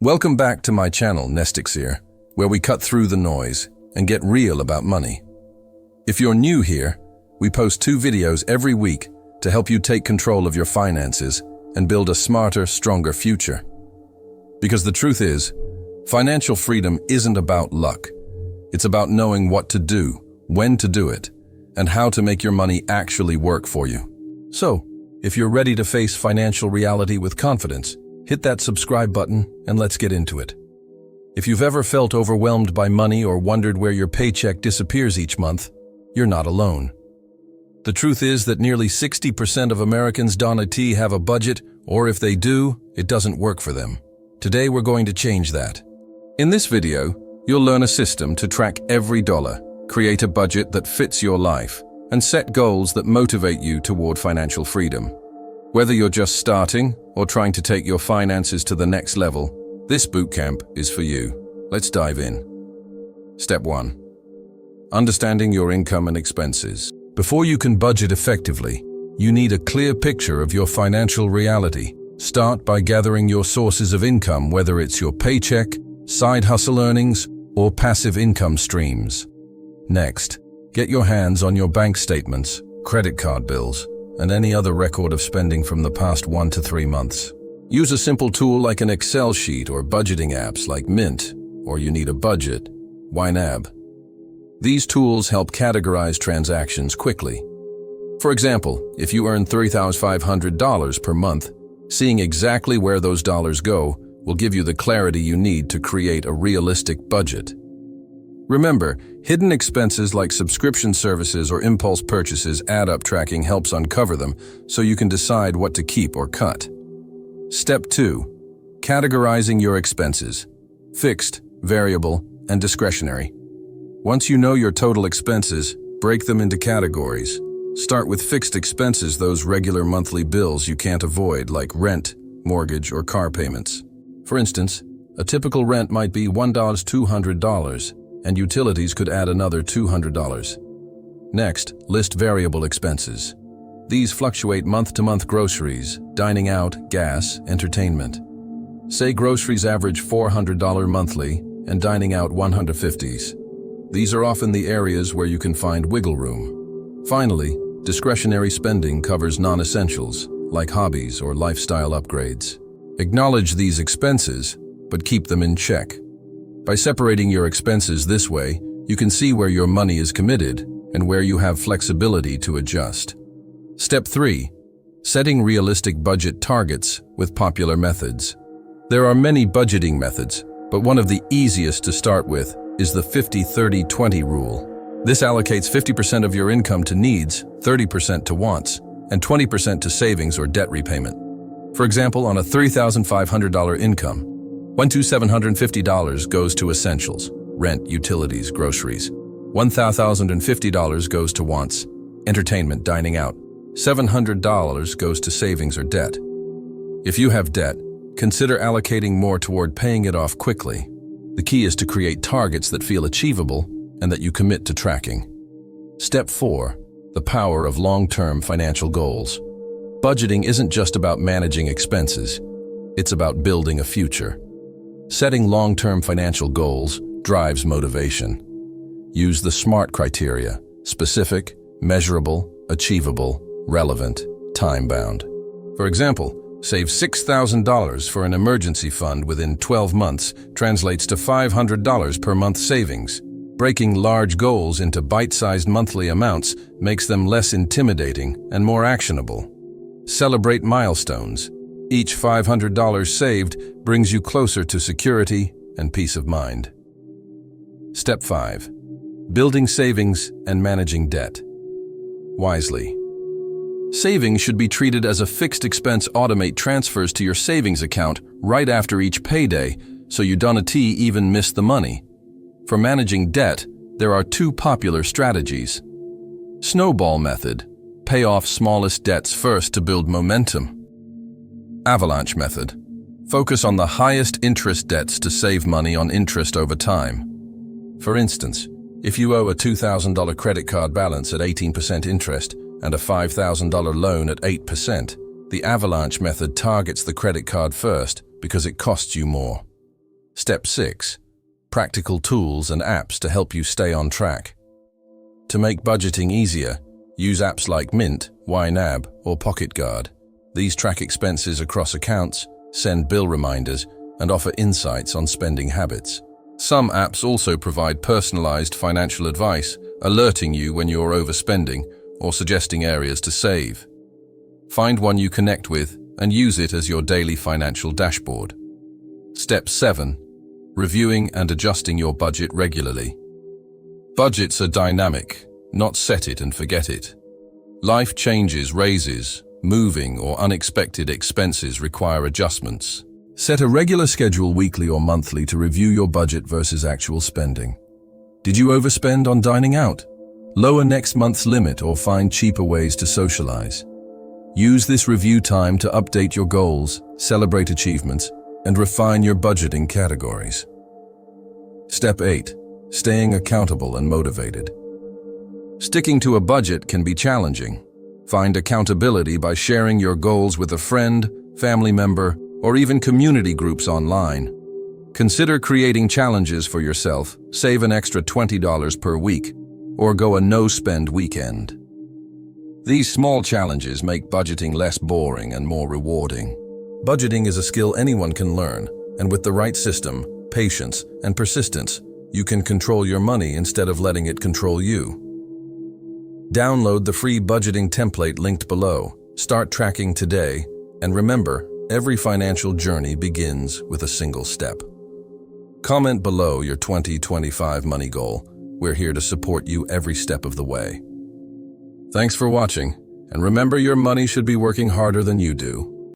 Welcome back to my channel, Nestixir, where we cut through the noise and get real about money. If you're new here, we post 2 videos every week to help you take control of your finances and build a smarter, stronger future. Because the truth is, financial freedom isn't about luck. It's about knowing what to do, when to do it, and how to make your money actually work for you. So, if you're ready to face financial reality with confidence, hit that subscribe button and let's get into it. If you've ever felt overwhelmed by money or wondered where your paycheck disappears each month, you're not alone. The truth is that nearly 60% of Americans don't have a budget, or if they do, it doesn't work for them. Today we're going to change that. In this video, you'll learn a system to track every dollar, create a budget that fits your life, and set goals that motivate you toward financial freedom. Whether you're just starting or trying to take your finances to the next level, this bootcamp is for you. Let's dive in. Step 1. Understanding your income and expenses. Before you can budget effectively, you need a clear picture of your financial reality. Start by gathering your sources of income, whether it's your paycheck, side hustle earnings, or passive income streams. Next, get your hands on your bank statements, credit card bills, and any other record of spending from the past 1 to 3 months. Use a simple tool like an Excel sheet or budgeting apps like Mint, or you need a budget, YNAB. These tools help categorize transactions quickly. For example, if you earn $3,500 per month, seeing exactly where those dollars go will give you the clarity you need to create a realistic budget. Remember, hidden expenses like subscription services or impulse purchases add up. Tracking helps uncover them so you can decide what to keep or cut. Step 2. Categorizing your expenses. Fixed, variable, and discretionary. Once you know your total expenses, break them into categories. Start with fixed expenses, those regular monthly bills you can't avoid, like rent, mortgage, or car payments. For instance, a typical rent might be $200, and utilities could add another $200. Next, list variable expenses. These fluctuate month to month: groceries, dining out, gas, entertainment. Say groceries average $400 monthly and dining out $150s. These are often the areas where you can find wiggle room. Finally, discretionary spending covers non-essentials, like hobbies or lifestyle upgrades. Acknowledge these expenses, but keep them in check. By separating your expenses this way, you can see where your money is committed and where you have flexibility to adjust. Step 3. Setting realistic budget targets with popular methods. There are many budgeting methods, but one of the easiest to start with is the 50-30-20 rule. This allocates 50% of your income to needs, 30% to wants, and 20% to savings or debt repayment. For example, on a $3,500 income, $1,750 goes to essentials, rent, utilities, groceries. $1,050 goes to wants, entertainment, dining out. $700 goes to savings or debt. If you have debt, consider allocating more toward paying it off quickly. The key is to create targets that feel achievable and that you commit to tracking. Step 4. The power of long-term financial goals. Budgeting isn't just about managing expenses. It's about building a future. Setting long-term financial goals drives motivation. Use the SMART criteria: specific, measurable, achievable, relevant, time-bound. For example, save $6,000 for an emergency fund within 12 months translates to $500 per month savings. Breaking large goals into bite-sized monthly amounts makes them less intimidating and more actionable. Celebrate milestones. Each $500 saved brings you closer to security and peace of mind. Step 5. Building savings and managing debt wisely. Savings should be treated as a fixed expense. Automate transfers to your savings account right after each payday, so you don't even miss the money. For managing debt, there are 2 popular strategies. Snowball method. Pay off smallest debts first to build momentum. Avalanche method. Focus on the highest interest debts to save money on interest over time. For instance, if you owe a $2,000 credit card balance at 18% interest and a $5,000 loan at 8%, the avalanche method targets the credit card first because it costs you more. Step 6. Practical tools and apps to help you stay on track. To make budgeting easier, use apps like Mint, YNAB, or PocketGuard. These track expenses across accounts, send bill reminders, and offer insights on spending habits. Some apps also provide personalized financial advice, alerting you when you're overspending or suggesting areas to save. Find one you connect with and use it as your daily financial dashboard. Step 7. Reviewing and adjusting your budget regularly. Budgets are dynamic, not set it and forget it. Life changes, raises, moving, or unexpected expenses require adjustments. Set a regular schedule weekly or monthly to review your budget versus actual spending. Did you overspend on dining out? Lower next month's limit or find cheaper ways to socialize. Use this review time to update your goals, celebrate achievements, and refine your budgeting categories. Step 8. Staying accountable and motivated. Sticking to a budget can be challenging. Find accountability by sharing your goals with a friend, family member, or even community groups online. Consider creating challenges for yourself, save an extra $20 per week, or go a no-spend weekend. These small challenges make budgeting less boring and more rewarding. Budgeting is a skill anyone can learn, and with the right system, patience, and persistence, you can control your money instead of letting it control you. Download the free budgeting template linked below, start tracking today, and remember, every financial journey begins with a single step. Comment below your 2025 money goal. We're here to support you every step of the way. Thanks for watching, and remember your money should be working harder than you do.